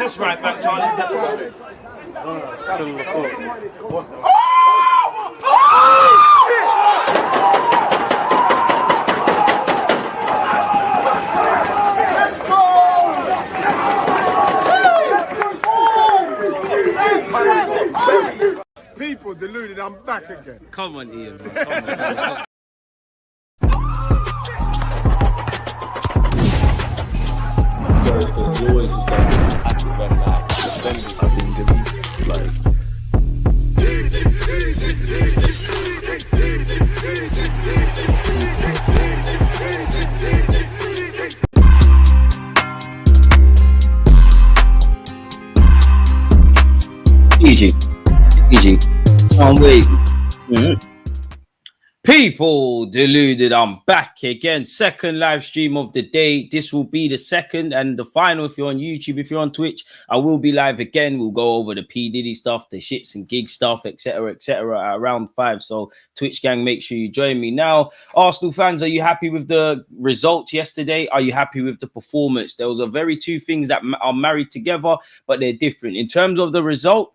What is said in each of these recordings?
That's right back, Charlie. People deluded, I'm back again. Come on, Ian, bro. Come on. Easy. Can't wait. People deluded, I'm back again. Second live stream of the day. This will be the second and the final. If you're on YouTube, if you're on Twitch, I will be live again. We'll go over the P Diddy stuff, the shits and gig stuff, etc., at around 5. So Twitch gang, make sure you join me. Now, Arsenal fans, are you happy with the results yesterday? Are you happy with the performance? There was a very two things that are married together, but they're different. In terms of the result,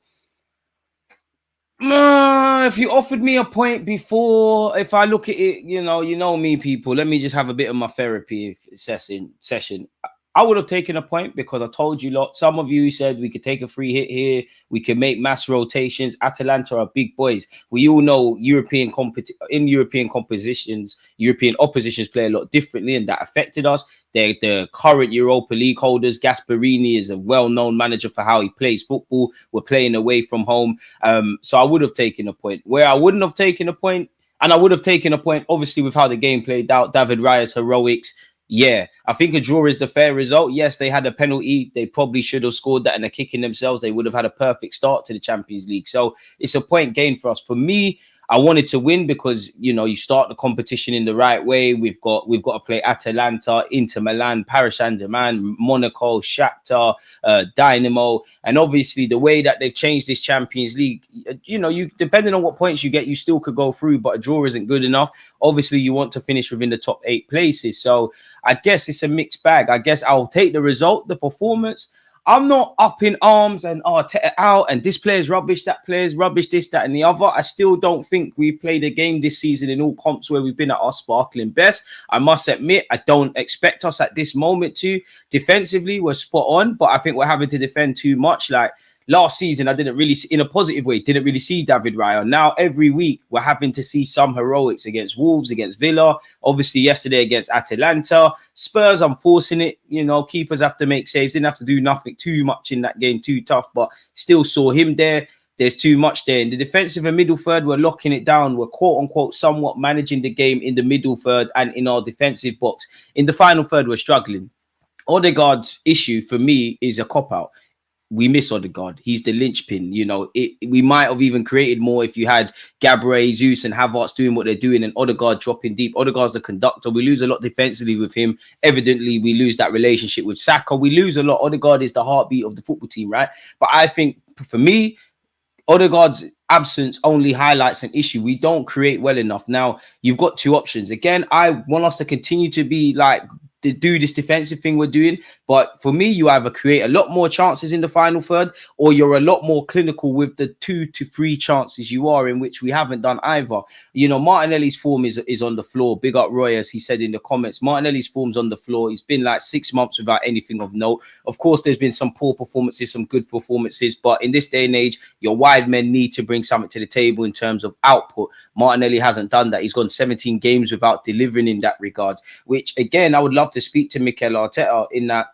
if you offered me a point before, if I look at it, you know me, people, let me just have a bit of my therapy session. I would have taken a point because I told you lot. Some of you said we could take a free hit here. We can make mass rotations. Atalanta are big boys. We all know European oppositions play a lot differently, and that affected us. They're the current Europa League holders. Gasperini is a well-known manager for how he plays football. We're playing away from home. So I would have taken a point. Where I wouldn't have taken a point, and I would have taken a point, obviously, with how the game played out, David Raya's heroics. Yeah, I think a draw is the fair result. Yes, they had a penalty. They probably should have scored that and are kicking themselves. They would have had a perfect start to the Champions League. So it's a point gain for us. For me, I wanted to win because, you start the competition in the right way. We've got to play Atalanta, Inter Milan, Paris Saint-Germain, Monaco, Shakhtar, Dynamo. And obviously the way that they've changed this Champions League, you depending on what points you get, you still could go through, but a draw isn't good enough. Obviously, you want to finish within the top 8 places. So I guess it's a mixed bag. I guess I'll take the result, the performance. I'm not up in arms and out and this player's rubbish, that player's rubbish, this, that, and the other. I still don't think we've played a game this season in all comps where we've been at our sparkling best. I must admit, I don't expect us at this moment to. Defensively, we're spot on, but I think we're having to defend too much. Like last season, I didn't really, in a positive way, didn't really see David Raya. Now, every week, we're having to see some heroics against Wolves, against Villa. Obviously, yesterday against Atalanta. Spurs, I'm forcing it. Keepers have to make saves. Didn't have to do nothing too much in that game, too tough, but still saw him there. There's too much there. In the defensive and middle third, we're locking it down. We're quote-unquote somewhat managing the game in the middle third and in our defensive box. In the final third, we're struggling. Odegaard's issue for me is a cop-out. We miss Odegaard. He's the linchpin. We might have even created more if you had Gabriel, Jesus, and Havertz doing what they're doing and Odegaard dropping deep. Odegaard's the conductor. We lose a lot defensively with him. Evidently, we lose that relationship with Saka. We lose a lot. Odegaard is the heartbeat of the football team, right? But I think, for me, Odegaard's absence only highlights an issue. We don't create well enough. Now, you've got two options. Again, I want us to continue to be to do this defensive thing we're doing, but for me, you either create a lot more chances in the final third, or you're a lot more clinical with the 2 to 3 chances you are, in which we haven't done either. Martinelli's form is on the floor. Big up Roy, as he said in the comments. Martinelli's form's on the floor. He's been 6 months without anything of note. Of course, there's been some poor performances, some good performances, but in this day and age, your wide men need to bring something to the table in terms of output. Martinelli hasn't done that. He's gone 17 games without delivering in that regard, which again, I would love to speak to Mikel Arteta in that.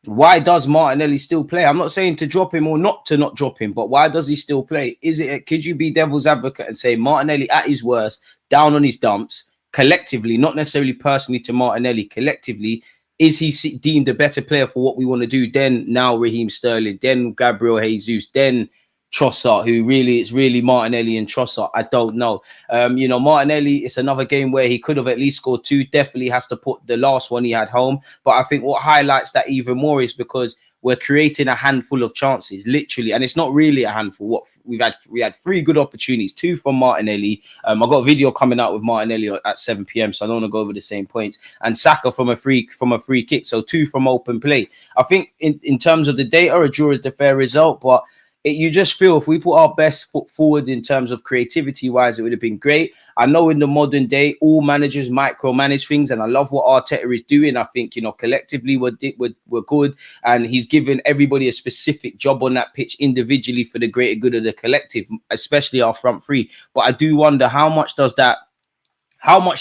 Why does Martinelli still play? I'm not saying to drop him or not drop him, but why does he still play? Could you be devil's advocate and say Martinelli at his worst, down on his dumps, collectively, not necessarily personally to Martinelli, collectively, is he deemed a better player for what we want to do than now Raheem Sterling, then Gabriel Jesus, then Trossard, who really is really Martinelli and Trossard? I don't know. Martinelli, it's another game where he could have at least scored 2. Definitely has to put the last one he had home. But I think what highlights that even more is because we're creating a handful of chances, literally, and it's not really a handful. What we had 3 good opportunities, 2 from Martinelli. I got a video coming out with Martinelli at 7 p.m, so I don't want to go over the same points. And Saka from a free kick, so 2 from open play. I think in terms of the data, a draw is the fair result, but you just feel if we put our best foot forward in terms of creativity wise, it would have been great. I know in the modern day, all managers micromanage things, and I love what Arteta is doing. I think, you know, collectively we're good, and he's given everybody a specific job on that pitch individually for the greater good of the collective, especially our front three. But I do wonder how much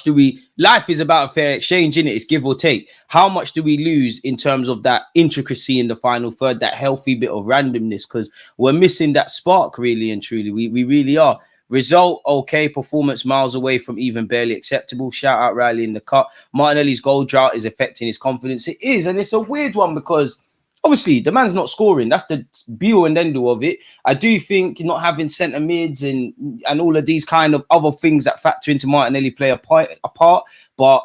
do we, life is about a fair exchange, innit? It's give or take. How much do we lose in terms of that intricacy in the final third, that healthy bit of randomness? Because we're missing that spark, really and truly. We really are. Result, okay. Performance miles away from even barely acceptable. Shout out Riley in the cut. Martinelli's goal drought is affecting his confidence. It is, and it's a weird one because obviously the man's not scoring. That's the be-all and end-all of it. I do think not having centre mids and all of these kind of other things that factor into Martinelli play a part, but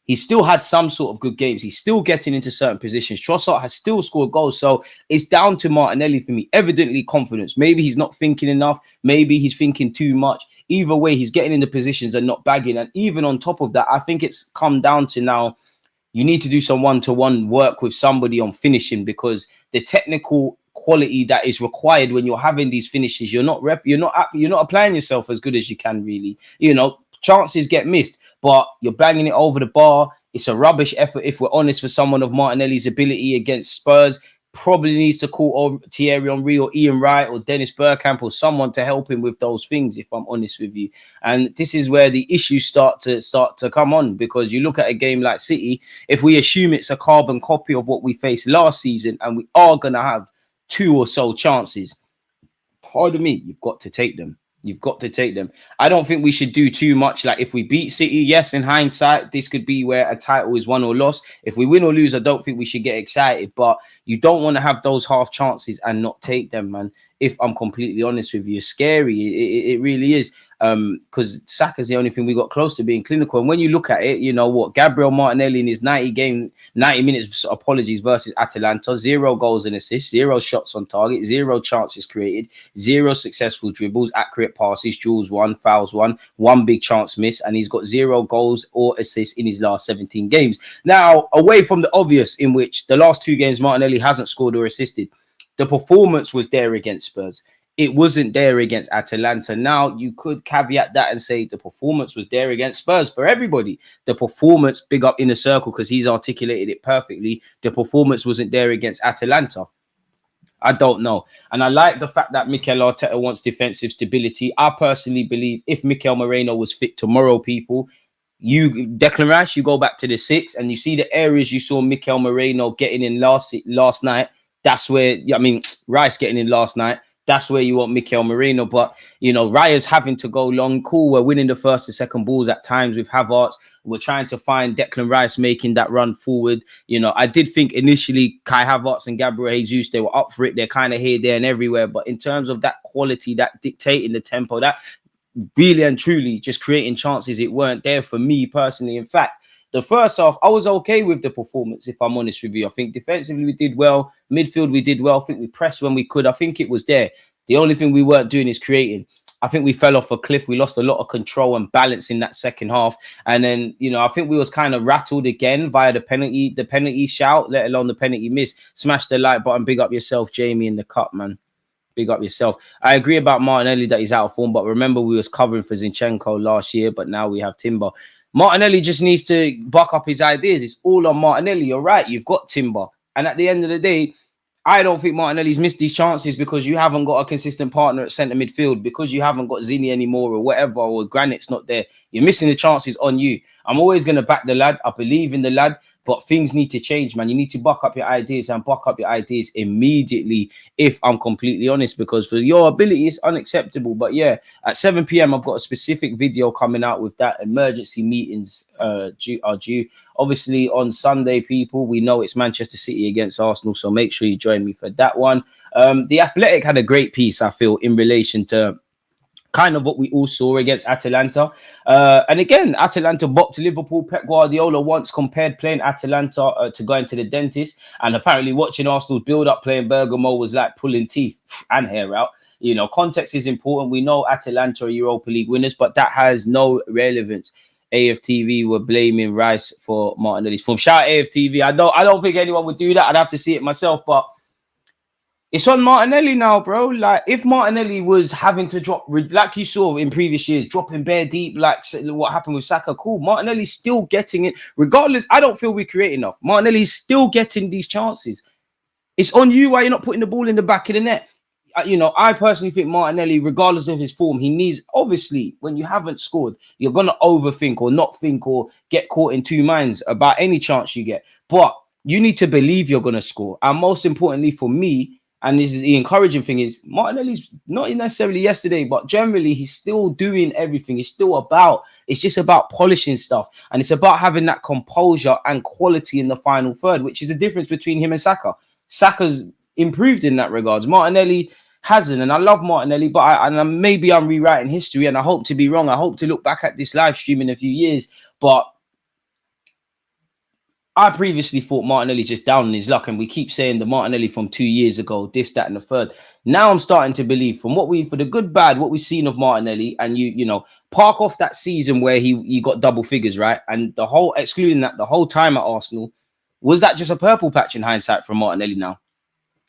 he still had some sort of good games. He's still getting into certain positions. Trossard has still scored goals. So it's down to Martinelli for me. Evidently confidence. Maybe he's not thinking enough. Maybe he's thinking too much. Either way, he's getting into positions and not bagging. And even on top of that, I think it's come down to now you need to do some one-to-one work with somebody on finishing, because the technical quality that is required when you're having these finishes, you're not applying yourself as good as you can, really. You know, chances get missed, but you're banging it over the bar. It's a rubbish effort, if we're honest, for someone of Martinelli's ability against Spurs. Probably needs to call Thierry Henry or Ian Wright or Dennis Bergkamp or someone to help him with those things, if I'm honest with you. And this is where the issues start to come on, because you look at a game like City, if we assume it's a carbon copy of what we faced last season, and we are going to have 2 or so chances, pardon me, you've got to take them. You've got to take them. I don't think we should do too much. Like, if we beat City, yes, in hindsight, this could be where a title is won or lost. If we win or lose, I don't think we should get excited. But you don't want to have those half chances and not take them, man. If I'm completely honest with you, it's scary. It really is. Because Saka's the only thing we got close to being clinical. And when you look at it, you know what? Gabriel Martinelli in his 90 minutes, versus Atalanta, 0 goals and assists, 0 shots on target, 0 chances created, 0 successful dribbles, accurate passes, duels 1, fouls 1, 1 big chance miss, and he's got 0 goals or assists in his last 17 games. Now, away from the obvious, in which the last 2 games Martinelli hasn't scored or assisted, the performance was there against Spurs. It wasn't there against Atalanta. Now, you could caveat that and say the performance was there against Spurs for everybody. The performance, big up Inner Circle, because he's articulated it perfectly. The performance wasn't there against Atalanta. I don't know. And I like the fact that Mikel Arteta wants defensive stability. I personally believe if Mikel Moreno was fit tomorrow, people, Declan Rice, you go back to the 6 and you see the areas you saw Mikel Moreno getting in last night. That's where, Rice getting in last night. That's where you want Mikel Moreno. But, you know, Raya's having to go long. Cool, we're winning the first and second balls at times with Havertz. We're trying to find Declan Rice making that run forward. You know, I did think initially Kai Havertz and Gabriel Jesus, they were up for it. They're kind of here, there and everywhere. But in terms of that quality, that dictating the tempo, that really and truly just creating chances, it weren't there for me personally. In fact, the first half, I was okay with the performance, if I'm honest with you. I think defensively we did well. Midfield, we did well. I think we pressed when we could. I think it was there. The only thing we weren't doing is creating. I think we fell off a cliff. We lost a lot of control and balance in that second half. And then, you know, I think we was kind of rattled again via the penalty shout, let alone the penalty miss. Smash the like button. Big up yourself, Jamie, in the cup, man. Big up yourself. I agree about Martinelli that he's out of form, but remember we was covering for Zinchenko last year, but now we have Timber. Martinelli just needs to buck up his ideas. It's all on Martinelli. You're right. You've got Timber. And at the end of the day, I don't think Martinelli's missed these chances because you haven't got a consistent partner at centre midfield, because you haven't got Zini anymore or whatever, or Granit's not there. You're missing the chances on you. I'm always going to back the lad. I believe in the lad. But things need to change, man. You need to buck up your ideas and buck up your ideas immediately, if I'm completely honest, because for your ability, it's unacceptable. But yeah, at 7 p.m, I've got a specific video coming out with that. Emergency meetings are due. Obviously, on Sunday, people, we know it's Manchester City against Arsenal, so make sure you join me for that one. The Athletic had a great piece, I feel, in relation to Kind of what we all saw against Atalanta. And again, Atalanta bopped Liverpool. Pep Guardiola once compared playing Atalanta to going to the dentist. And apparently watching Arsenal build up playing Bergamo was like pulling teeth and hair out. You know, context is important. We know Atalanta are Europa League winners, but that has no relevance. AFTV were blaming Rice for Martinelli's form. Shout out AFTV. I don't think anyone would do that. I'd have to see it myself, but it's on Martinelli now, bro. Like, if Martinelli was having to drop, like you saw in previous years, dropping bare deep, like what happened with Saka, cool. Martinelli's still getting it. Regardless, I don't feel we create enough. Martinelli's still getting these chances. It's on you why you're not putting the ball in the back of the net. You know, I personally think Martinelli, regardless of his form, he needs, obviously, when you haven't scored, you're going to overthink or not think or get caught in two minds about any chance you get. But you need to believe you're going to score. And most importantly for me, and this is the encouraging thing, is Martinelli's not necessarily yesterday, but generally he's still doing everything. It's just about polishing stuff. And it's about having that composure and quality in the final third, which is the difference between him and Saka. Saka's improved in that regards. Martinelli hasn't. And I love Martinelli, but maybe I'm rewriting history and I hope to be wrong. I hope to look back at this live stream in a few years. But I previously thought Martinelli's just down on his luck, and we keep saying the Martinelli from 2 years ago, this, that, and the third. Now I'm starting to believe, from what for the good, bad, what we've seen of Martinelli, and you know, park off that season where he got double figures, right? And excluding that, the whole time at Arsenal, was that just a purple patch in hindsight from Martinelli now?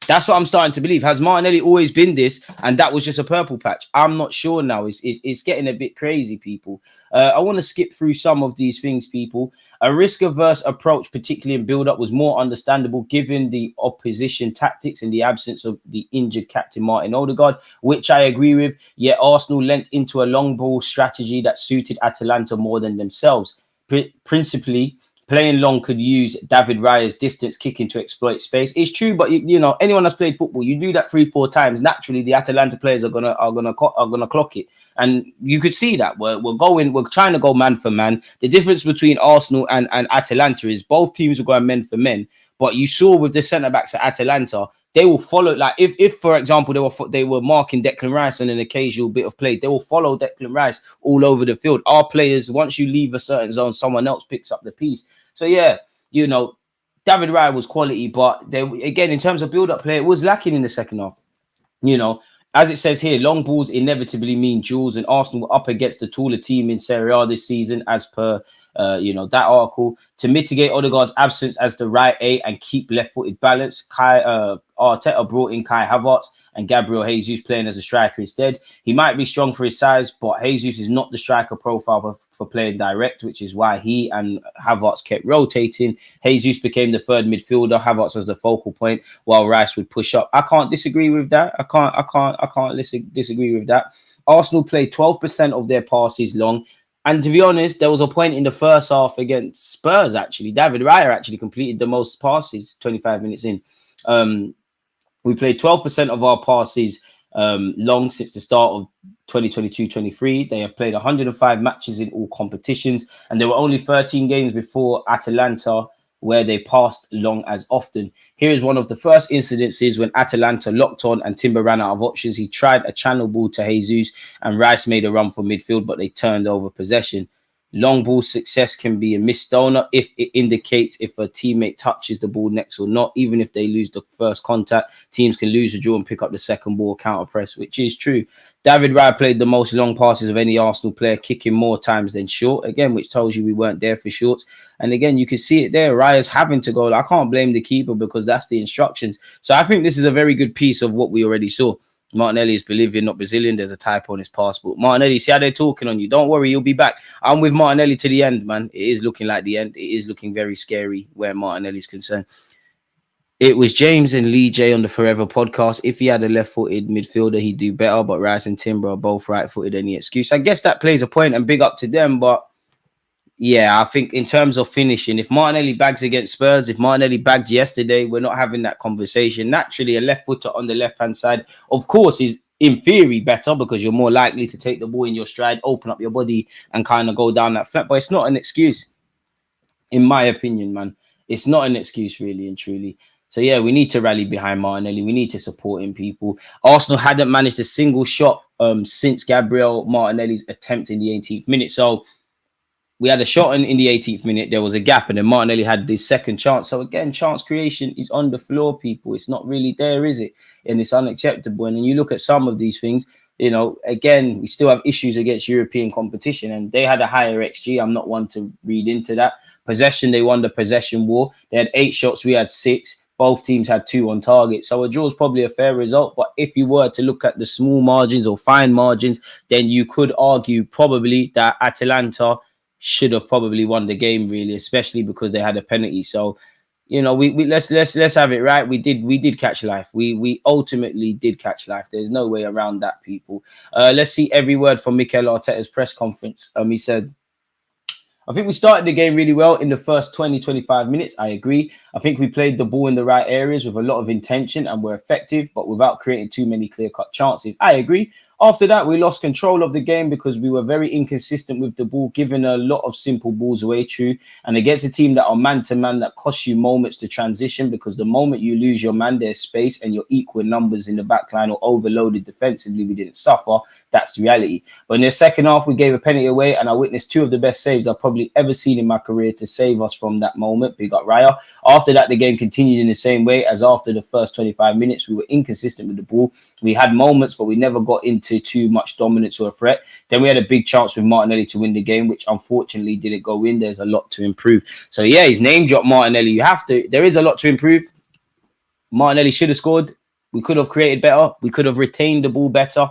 That's what I'm starting to believe. Has Martinelli always been this, and that was just a purple patch? I'm not sure now. It's getting a bit crazy, people. I want to skip through some of these things, people. A risk-averse approach, particularly in build-up, was more understandable given the opposition tactics in the absence of the injured captain Martin Odegaard, which I agree with. Yet Arsenal lent into a long ball strategy that suited Atalanta more than themselves. Principally, playing long could use David Raya's distance kicking to exploit space. It's true, but you know, anyone that's played football, you do that 3-4 times. Naturally, the Atalanta players are gonna clock it, and you could see that we're trying to go man for man. The difference between Arsenal and Atalanta is both teams are going men for men. But you saw with the centre backs at Atalanta, they will follow. Like if for example they were marking Declan Rice on an occasional bit of play, they will follow Declan Rice all over the field. Our players, once you leave a certain zone, someone else picks up the piece. So yeah, you know, David Raya was quality, but they again in terms of build-up play, it was lacking in the second half. You know, as it says here, long balls inevitably mean duels, and Arsenal were up against the taller team in Serie A this season, as per that article. To mitigate Odegaard's absence as the right A and keep left-footed balance, Arteta brought in Kai Havertz and Gabriel Jesus playing as a striker instead. He might be strong for his size, but Jesus is not the striker profile for playing direct, which is why he and Havertz kept rotating. Jesus became the third midfielder, Havertz as the focal point, while Rice would push up. I can't disagree with that. I can't disagree with that. Arsenal played 12% of their passes long. And to be honest, there was a point in the first half against Spurs, actually. David Raya actually completed the most passes 25 minutes in. We played 12% of our passes long since the start of 2022-23. They have played 105 matches in all competitions. And there were only 13 games before Atalanta where they passed long as often. Here is one of the first incidences when Atalanta locked on and Timber ran out of options. He tried a channel ball to Jesus and Rice made a run for midfield, but they turned over possession. Long ball success can be a misnomer if it indicates if a teammate touches the ball next or not. Even if they lose the first contact, teams can lose the draw and pick up the second ball counter press, which is true. David Raya played the most long passes of any Arsenal player, kicking more times than short, again, which tells you we weren't there for shorts. And again, you can see it there. Raya's having to go. I can't blame the keeper because that's the instructions. So I think this is a very good piece of what we already saw. Martinelli is Bolivian, not Brazilian. There's a typo on his passport. Martinelli, see how they're talking on you. Don't worry, you'll be back. I'm with Martinelli to the end, man. It is looking like the end. It is looking very scary where Martinelli's concerned. It was James and Lee J on the Forever podcast. If he had a left-footed midfielder, he'd do better. But Rice and Timber are both right-footed. Any excuse? I guess that plays a point, and big up to them. But yeah, I think in terms of finishing, if Martinelli bags against Spurs, if Martinelli bagged yesterday, we're not having that conversation. Naturally, a left footer on the left-hand side, of course, is in theory better because you're more likely to take the ball in your stride, open up your body and kind of go down that flat. But it's not an excuse, in my opinion, man. It's not an excuse, really and truly. So yeah, we need to rally behind Martinelli. We need to support him, people. Arsenal hadn't managed a single shot since Gabriel Martinelli's attempt in the 18th minute. So we had a shot in the 18th minute. There was a gap, and then Martinelli had this second chance. So again, chance creation is on the floor, people. It's not really there, is it? And it's unacceptable. And then you look at some of these things, you know, again, we still have issues against European competition, and they had a higher XG. I'm not one to read into that. Possession, they won the possession war. They had 8 shots, we had 6. Both teams had 2 on target. So a draw is probably a fair result. But if you were to look at the small margins or fine margins, then you could argue probably that Atalanta should have probably won the game, really, especially because they had a penalty. So, you know, let's have it right. We did catch life. We ultimately did catch life. There's no way around that, people. Let's see every word from Mikel Arteta's press conference. He said, I think we started the game really well in the first 20-25 minutes. I agree. I think we played the ball in the right areas with a lot of intention and were effective, but without creating too many clear-cut chances. I agree. After that, we lost control of the game because we were very inconsistent with the ball, giving a lot of simple balls away, true. And against a team that are man-to-man, that costs you moments to transition, because the moment you lose your man, there's space and you're equal numbers in the back line or overloaded defensively, we didn't suffer. That's the reality. But in the second half, we gave a penalty away, and I witnessed 2 of the best saves I've probably ever seen in my career to save us from that moment. Big up Raya. After that, the game continued in the same way as after the first 25 minutes. We were inconsistent with the ball. We had moments, but we never got into too much dominance or a threat. Then we had a big chance with Martinelli to win the game, which unfortunately didn't go in. There's a lot to improve. So yeah, his name dropped Martinelli. You have to. There is a lot to improve. Martinelli should have scored. We could have created better. We could have retained the ball better.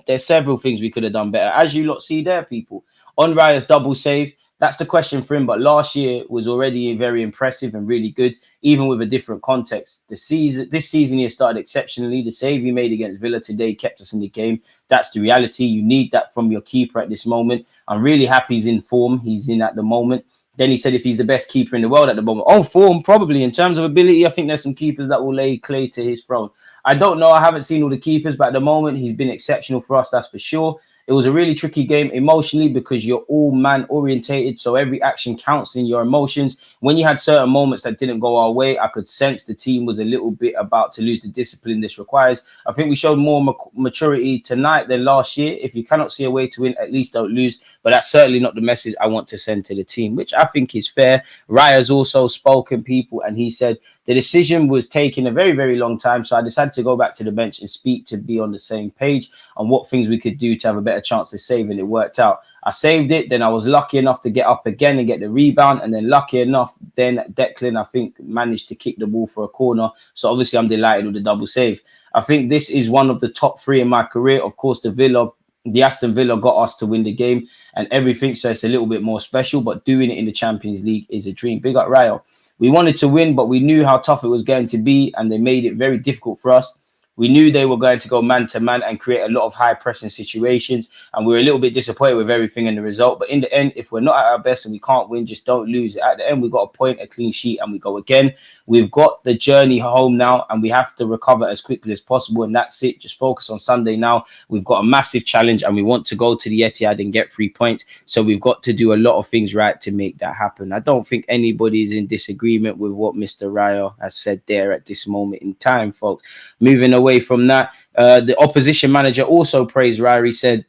There's several things we could have done better. As you lot see there, people. On Raya's double save, that's the question for him. But last year was already very impressive and really good, even with a different context. This season he started exceptionally. The save he made against Villa today kept us in the game. That's the reality. You need that from your keeper at this moment. I'm really happy he's in form. He's in at the moment. Then he said if he's the best keeper in the world at the moment. On form, probably. In terms of ability, I think there's some keepers that will lay clay to his throne. I don't know. I haven't seen all the keepers, but at the moment, he's been exceptional for us, that's for sure. It was a really tricky game emotionally because you're all man orientated. So every action counts in your emotions. When you had certain moments that didn't go our way, I could sense the team was a little bit about to lose the discipline this requires. I think we showed more maturity tonight than last year. If you cannot see a way to win, at least don't lose. But that's certainly not the message I want to send to the team, which I think is fair. Raya's also spoken, people, and he said the decision was taking a very, very long time. So I decided to go back to the bench and speak to be on the same page on what things we could do to have a better chance to save, and it worked out. I saved it, then I was lucky enough to get up again and get the rebound, and then lucky enough, then Declan, I think, managed to kick the ball for a corner. So obviously I'm delighted with the double save. I think this is one of the top 3 in my career. Of course, the Aston Villa got us to win the game and everything, so it's a little bit more special, but doing it in the Champions League is a dream. Big up Raya. We wanted to win, but we knew how tough it was going to be, and they made it very difficult for us. We knew they were going to go man-to-man and create a lot of high-pressing situations, and we were a little bit disappointed with everything in the result. But in the end, if we're not at our best and we can't win, just don't lose. At the end, we got a point, a clean sheet, and we go again. We've got the journey home now, and we have to recover as quickly as possible, and that's it. Just focus on Sunday now. We've got a massive challenge, and we want to go to the Etihad and get 3 points, so we've got to do a lot of things right to make that happen. I don't think anybody is in disagreement with what Mr. Raya has said there at this moment in time, folks. Moving away from that, the opposition manager also praised Raya. He said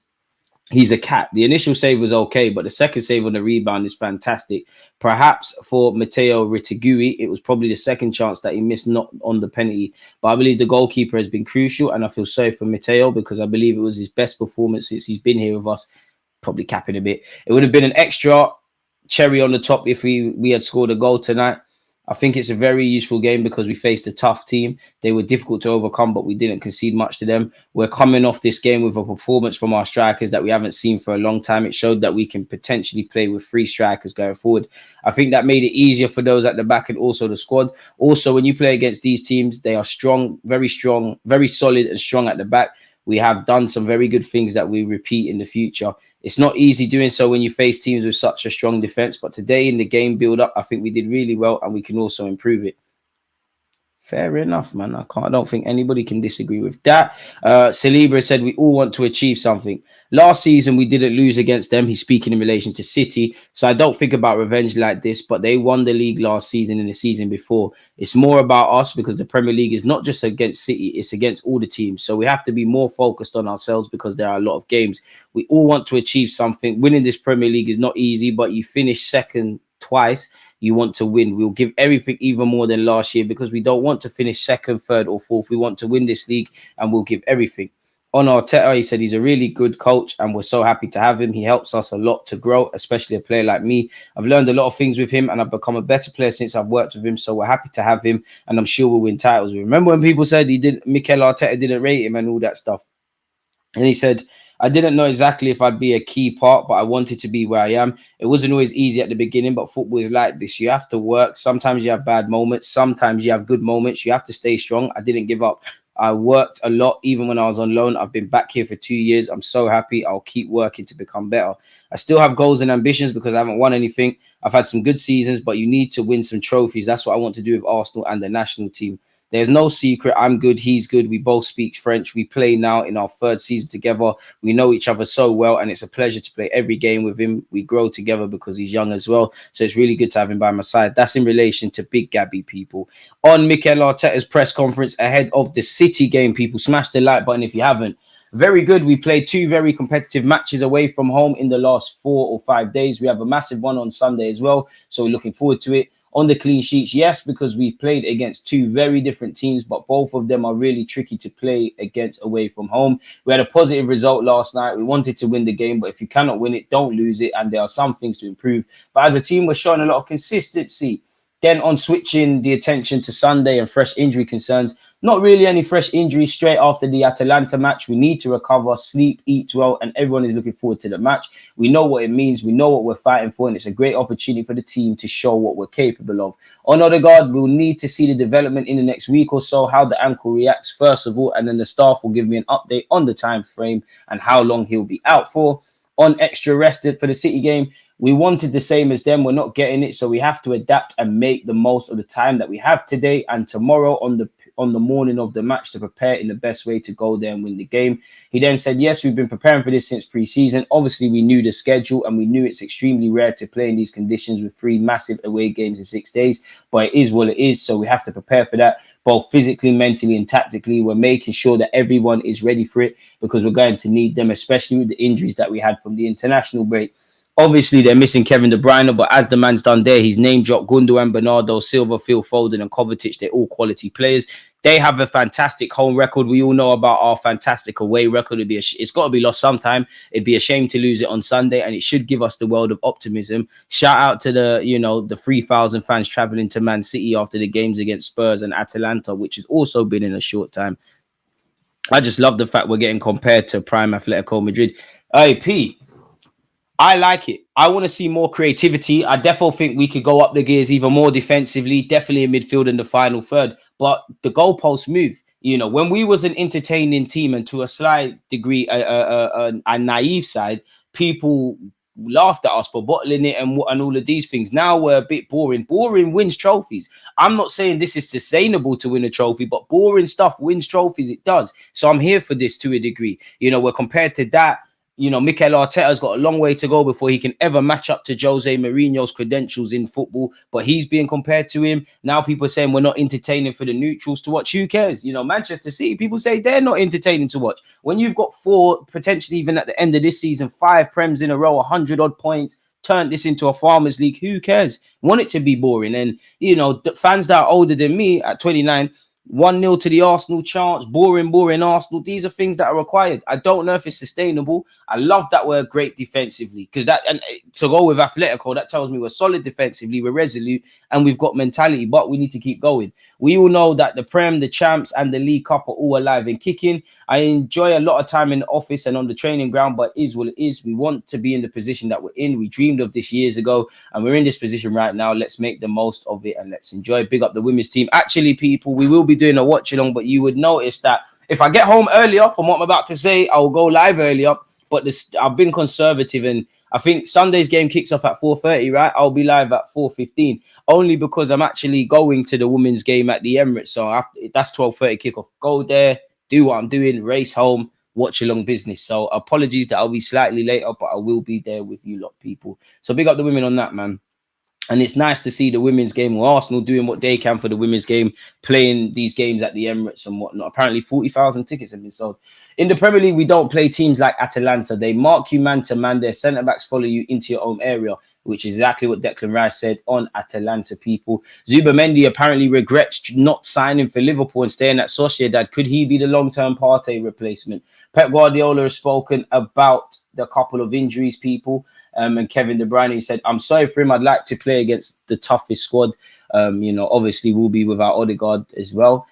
he's a cat. The initial save was okay, but the second save on the rebound is fantastic. Perhaps for Matteo Retegui, it was probably the second chance that he missed, not on the penalty. But I believe the goalkeeper has been crucial, and I feel sorry for Matteo because I believe it was his best performance since he's been here with us. Probably capping a bit. It would have been an extra cherry on the top if we had scored a goal tonight. I think it's a very useful game because we faced a tough team. They were difficult to overcome, but we didn't concede much to them. We're coming off this game with a performance from our strikers that we haven't seen for a long time. It showed that we can potentially play with 3 strikers going forward. I think that made it easier for those at the back and also the squad. Also, when you play against these teams, they are strong, very solid and strong at the back. We have done some very good things that we repeat in the future. It's not easy doing so when you face teams with such a strong defense, but today in the game build-up, I think we did really well and we can also improve it. Fair enough, man. I don't think anybody can disagree with that. Saliba said we all want to achieve something. Last season we didn't lose against them. He's speaking in relation to City. So I don't think about revenge like this, but they won the league last season and the season before. It's more about us because the Premier League is not just against City, it's against all the teams. So we have to be more focused on ourselves because there are a lot of games. We all want to achieve something. Winning this Premier League is not easy, but you finish second twice. You want to win. We'll give everything even more than last year because we don't want to finish second, third, or fourth. We want to win this league and we'll give everything. On Arteta, he said he's a really good coach and we're so happy to have him. He helps us a lot to grow, especially a player like me. I've learned a lot of things with him and I've become a better player since I've worked with him. So we're happy to have him and I'm sure we'll win titles. Remember when people said Mikel Arteta didn't rate him and all that stuff? And he said, I didn't know exactly if I'd be a key part, but I wanted to be where I am. It wasn't always easy at the beginning, but football is like this. You have to work. Sometimes you have bad moments. Sometimes you have good moments. You have to stay strong. I didn't give up. I worked a lot, even when I was on loan. I've been back here for 2 years. I'm so happy. I'll keep working to become better. I still have goals and ambitions because I haven't won anything. I've had some good seasons, but you need to win some trophies. That's what I want to do with Arsenal and the national team. There's no secret. I'm good. He's good. We both speak French. We play now in our third season together. We know each other so well, and it's a pleasure to play every game with him. We grow together because he's young as well. So it's really good to have him by my side. That's in relation to Big Gabby, people. On Mikel Arteta's press conference ahead of the City game, people, smash the like button if you haven't. Very good. We played 2 very competitive matches away from home in the last 4 or 5 days. We have a massive one on Sunday as well. So we're looking forward to it. On the clean sheets, yes, because we've played against 2 very different teams, but both of them are really tricky to play against away from home. We had a positive result last night. We wanted to win the game, but if you cannot win it, don't lose it. And there are some things to improve. But as a team, we're showing a lot of consistency. Then on switching the attention to Sunday and fresh injury concerns, not really any fresh injuries straight after the Atalanta match. We need to recover, sleep, eat well, and everyone is looking forward to the match. We know what it means. We know what we're fighting for, and it's a great opportunity for the team to show what we're capable of. On Odegaard, we'll need to see the development in the next week or so, how the ankle reacts first of all, and then the staff will give me an update on the time frame and how long he'll be out for. On extra rested for the City game, we wanted the same as them. We're not getting it, so we have to adapt and make the most of the time that we have today and tomorrow on the morning of the match to prepare in the best way to go there and win the game. He then said, yes, we've been preparing for this since pre-season. Obviously, we knew the schedule and we knew it's extremely rare to play in these conditions with 3 massive away games in 6 days, but it is what it is, so we have to prepare for that, both physically, mentally, and tactically. We're making sure that everyone is ready for it because we're going to need them, especially with the injuries that we had from the international break. Obviously, they're missing Kevin De Bruyne, but as the man's done there, he's name dropped Gundogan, Bernardo, Silva, Phil Foden, and Kovacic. They're all quality players. They have a fantastic home record. We all know about our fantastic away record. It's got to be lost sometime. It'd be a shame to lose it on Sunday, and it should give us the world of optimism. Shout out to the 3,000 fans traveling to Man City after the games against Spurs and Atalanta, which has also been in a short time. I just love the fact we're getting compared to prime Atletico Madrid. Hey, P, I like it. I want to see more creativity. I definitely think we could go up the gears even more defensively, definitely in midfield in the final third. But the goalposts move. You know, when we was an entertaining team and to a slight degree a naive side, people laughed at us for bottling it and all of these things. Now we're a bit boring. Boring wins trophies. I'm not saying this is sustainable to win a trophy, but boring stuff wins trophies. It does. So I'm here for this to a degree. You know, we're compared to that. You know, Mikel Arteta's got a long way to go before he can ever match up to Jose Mourinho's credentials in football, but he's being compared to him. Now people are saying we're not entertaining for the neutrals to watch. Who cares? You know, Manchester City, people say they're not entertaining to watch. When you've got 4, potentially even at the end of this season, 5 Prems in a row, 100-odd points, turned this into a Farmers League, who cares? Want it to be boring. And, you know, the fans that are older than me at 29, 1-0 to the Arsenal chance, boring Arsenal. These are things that are required. I don't know if it's sustainable. I love that we're great defensively because that, and to go with Atletico, that tells me we're solid defensively, we're resolute, and we've got mentality, but we need to keep going. We all know that the Prem, the Champs, and the League Cup are all alive and kicking. I enjoy a lot of time in the office and on the training ground, but it is what it is. We want to be in the position that we're in. We dreamed of this years ago, and we're in this position right now. Let's make the most of it and let's enjoy. Big up the women's team. Actually, people, we will be doing a watch along, but you would notice that if I get home earlier from what I'm about to say, I'll go live earlier. But this, I've been conservative, and I think Sunday's game kicks off at 4:30, right? I'll be live at 4:15, only because I'm actually going to the women's game at the Emirates. So after, that's 12:30 kickoff. Go there, do what I'm doing, race home, watch along business. So apologies that I'll be slightly later, but I will be there with you lot, people. So big up the women on that, man. And it's nice to see the women's game, or Arsenal doing what they can for the women's game, playing these games at the Emirates and whatnot. Apparently 40,000 tickets have been sold. In the Premier League, we don't play teams like Atalanta. They mark you man to man. Their centre-backs follow you into your own area, which is exactly what Declan Rice said on Atalanta, people. Zubimendi apparently regrets not signing for Liverpool and staying at Sociedad. Could he be the long-term Partey replacement? Pep Guardiola has spoken about the couple of injuries, people. And Kevin De Bruyne, he said, I'm sorry for him. I'd like to play against the toughest squad. Obviously we'll be without Odegaard as well.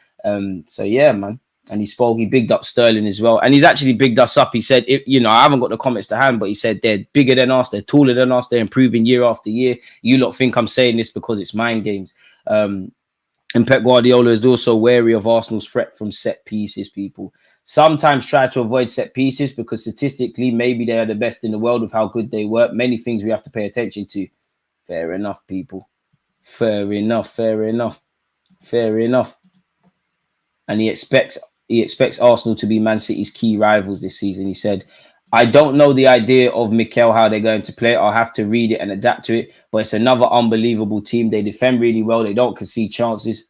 So yeah, man. And he bigged up Sterling as well. And he's actually bigged us up. He said, I haven't got the comments to hand, but he said they're bigger than us. They're taller than us. They're improving year after year. You lot think I'm saying this because it's mind games. And Pep Guardiola is also wary of Arsenal's threat from set pieces, people. Sometimes try to avoid set pieces because statistically, maybe they are the best in the world with how good they work. Many things we have to pay attention to. Fair enough, people. Fair enough. And he expects Arsenal to be Man City's key rivals this season. He said, I don't know the idea of Mikel, how they're going to play. I'll have to read it and adapt to it. But it's another unbelievable team. They defend really well. They don't concede chances.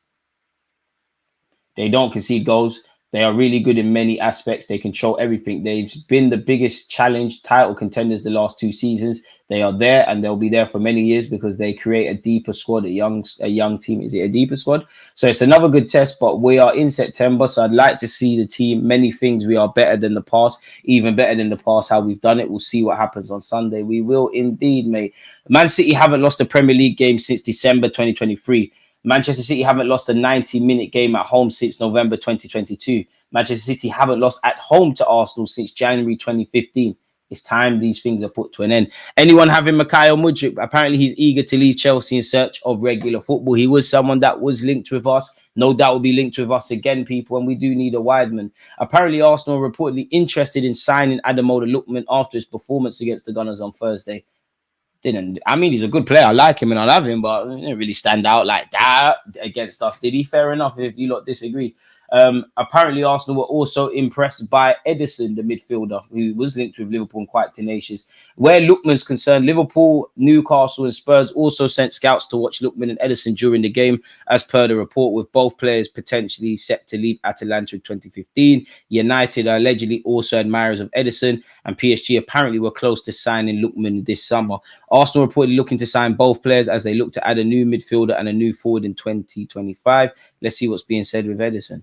They don't concede goals. They are really good in many aspects. They control everything. They've been the biggest challenge, title contenders the last 2 seasons. They are there and they'll be there for many years because they create a deeper squad, a young team. Is it a deeper squad? So it's another good test, but we are in September. So I'd like to see the team. Many things we are better than the past, even better than the past, how we've done it. We'll see what happens on Sunday. We will indeed, mate. Man City haven't lost a Premier League game since December 2023. Manchester City haven't lost a 90-minute game at home since November 2022. Manchester City haven't lost at home to Arsenal since January 2015. It's time these things are put to an end. Anyone having Mikhail Mudryk? Apparently he's eager to leave Chelsea in search of regular football. He was someone that was linked with us. No doubt will be linked with us again, people, and we do need a wideman. Apparently Arsenal are reportedly interested in signing Ademola Lookman after his performance against the Gunners on Thursday. He's a good player. I like him and I love him, but he didn't really stand out like that against us, did he? Fair enough if you lot disagree. Apparently Arsenal were also impressed by Ederson, the midfielder, who was linked with Liverpool and quite tenacious. Where Lookman's concerned, Liverpool, Newcastle and Spurs also sent scouts to watch Lookman and Ederson during the game, as per the report, with both players potentially set to leave Atalanta in 2015. United are allegedly also admirers of Ederson, and PSG apparently were close to signing Lookman this summer. Arsenal reportedly looking to sign both players as they look to add a new midfielder and a new forward in 2025. Let's see what's being said with Ederson.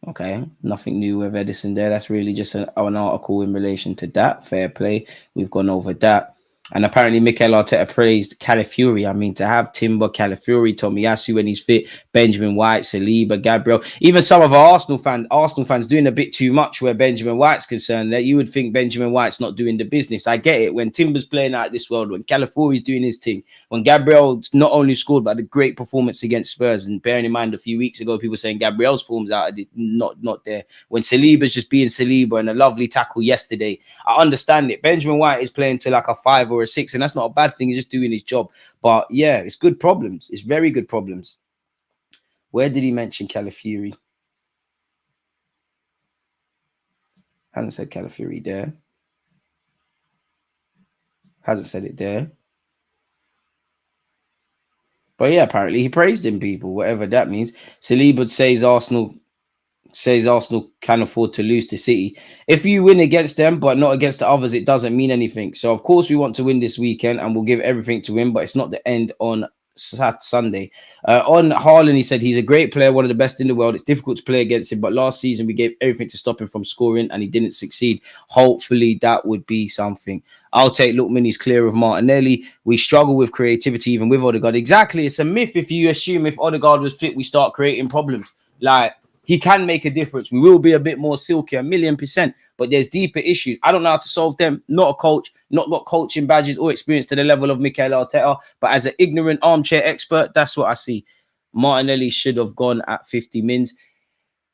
Okay, nothing new with Ederson there. That's really just an article in relation to that. Fair play. We've gone over that. And apparently Mikel Arteta praised Calafiori. I mean, to have Timber, Calafiori, Tomiyasu when he's fit, Benjamin White, Saliba, Gabriel. Even some of our Arsenal fans doing a bit too much where Benjamin White's concerned. That you would think Benjamin White's not doing the business. I get it. When Timber's playing out this world, when Calafiori's doing his thing, when Gabriel's not only scored but a great performance against Spurs, and bearing in mind a few weeks ago, people saying Gabriel's form's out, not there. When Saliba's just being Saliba and a lovely tackle yesterday, I understand it. Benjamin White is playing to like a 5 or a 6, and that's not a bad thing. He's just doing his job. But yeah, it's good problems. It's very good problems. Where did he mention Calafiori? Hasn't said Calafiori there. Hasn't said it there. But yeah, apparently he praised him, people, whatever that means. Saliba says Arsenal can afford to lose to City. If you win against them, but not against the others, it doesn't mean anything. So, of course, we want to win this weekend and we'll give everything to win, but it's not the end on Sunday. On Haaland, he said he's a great player, one of the best in the world. It's difficult to play against him, but last season we gave everything to stop him from scoring and he didn't succeed. Hopefully that would be something. I'll take Lookman. He's clear of Martinelli. We struggle with creativity even with Odegaard. Exactly. It's a myth if you assume if Odegaard was fit, we start creating problems. Like, he can make a difference. We will be a bit more silky, 1,000,000%, but there's deeper issues. I don't know how to solve them. Not a coach, not got coaching badges or experience to the level of Mikel Arteta, but as an ignorant armchair expert, that's what I see. Martinelli should have gone at 50 mins.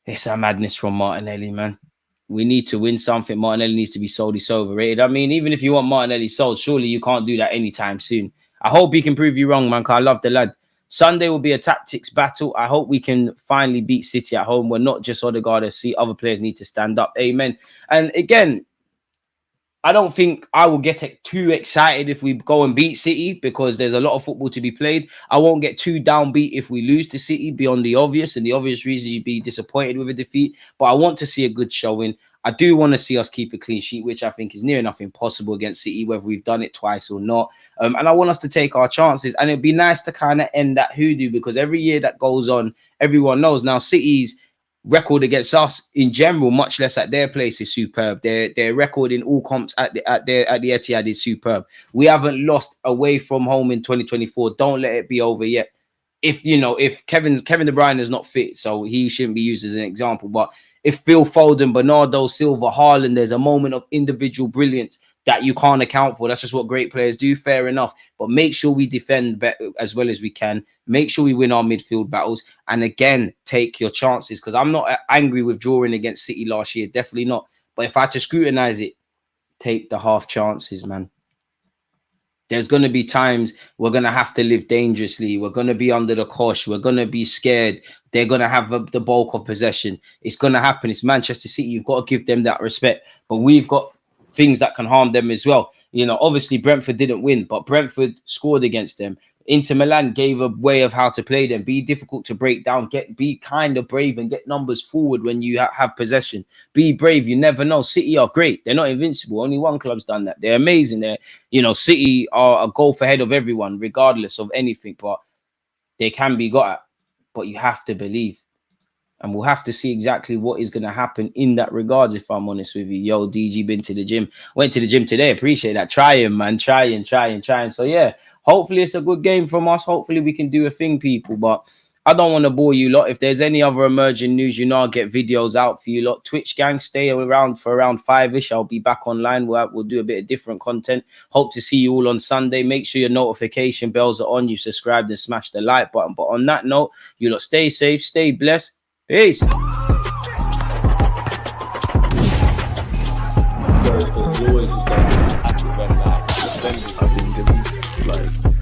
It's a madness from Martinelli, man. We need to win something. Martinelli needs to be sold. He's overrated. I mean, even if you want Martinelli sold, surely you can't do that anytime soon. I hope he can prove you wrong, man, because I love the lad. Sunday will be a tactics battle. I hope we can finally beat City at home. We're not just Odegaard. I see other players need to stand up. Amen. And again, I don't think I will get too excited if we go and beat City because there's a lot of football to be played. I won't get too downbeat if we lose to City beyond the obvious. And the obvious reason you'd be disappointed with a defeat. But I want to see a good showing. I do want to see us keep a clean sheet, which I think is near enough impossible against City, whether we've done it twice or not. And I want us to take our chances. And it'd be nice to kind of end that hoodoo because every year that goes on, everyone knows now City's record against us in general, much less at their place, is superb. Their record in all comps at the Etihad is superb. We haven't lost away from home in 2024. Don't let it be over yet. If Kevin De Bruyne is not fit, so he shouldn't be used as an example. But if Phil Foden, Bernardo Silva, Haaland, there's a moment of individual brilliance that you can't account for. That's just what great players do. Fair enough. But make sure we defend as well as we can. Make sure we win our midfield battles. And again, take your chances. Because I'm not angry with drawing against City last year. Definitely not. But if I had to scrutinise it, take the half chances, man. There's going to be times we're going to have to live dangerously. We're going to be under the cosh. We're going to be scared. They're going to have the bulk of possession. It's going to happen. It's Manchester City. You've got to give them that respect. But we've got things that can harm them as well. Obviously Brentford didn't win, but Brentford scored against them. Inter Milan gave a way of how to play them. Be difficult to break down. Be kind of brave and get numbers forward when you have possession. Be brave. You never know. City are great. They're not invincible. Only one club's done that. They're amazing. City are a goal ahead of everyone, regardless of anything. But they can be got at. But you have to believe. And we'll have to see exactly what is going to happen in that regards, if I'm honest with you. Yo, DG been to the gym. Went to the gym today. Appreciate that. Trying, man. Trying. So, yeah, hopefully it's a good game from us. Hopefully we can do a thing, people. But I don't want to bore you lot. If there's any other emerging news, I'll get videos out for you lot. Twitch gang, stay around for around 5-ish. I'll be back online. We'll do a bit of different content. Hope to see you all on Sunday. Make sure your notification bells are on. You subscribed and smash the like button. But on that note, you lot stay safe, stay blessed. Peace. Always just like,